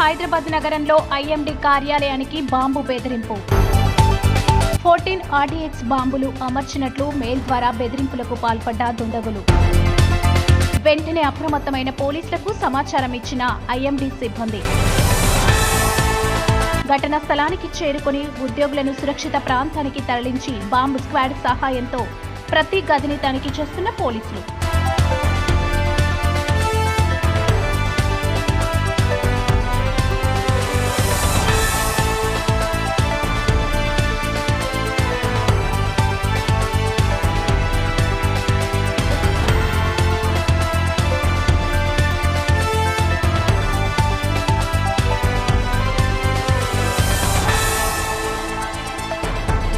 హైదరాబాద్ నగరంలో ఐఎండీ కార్యాలయానికి బాంబు బెదిరింపు. 14 RDX బాంబులు అమర్చినట్లు మెయిల్ ద్వారా బెదిరింపులకు పాల్పడ్డ దుండగులు. వెంటనే అప్రమత్తమైన పోలీసులకు సమాచారం ఇచ్చిన ఐఎండీ సిబ్బంది. ఘటనా స్థలానికి చేరుకుని ఉద్యోగులను సురక్షిత ప్రాంతానికి తరలించి బాంబు స్క్వాడ్ సహాయంతో ప్రతి గదిని తనిఖీ చేస్తున్న పోలీసులు.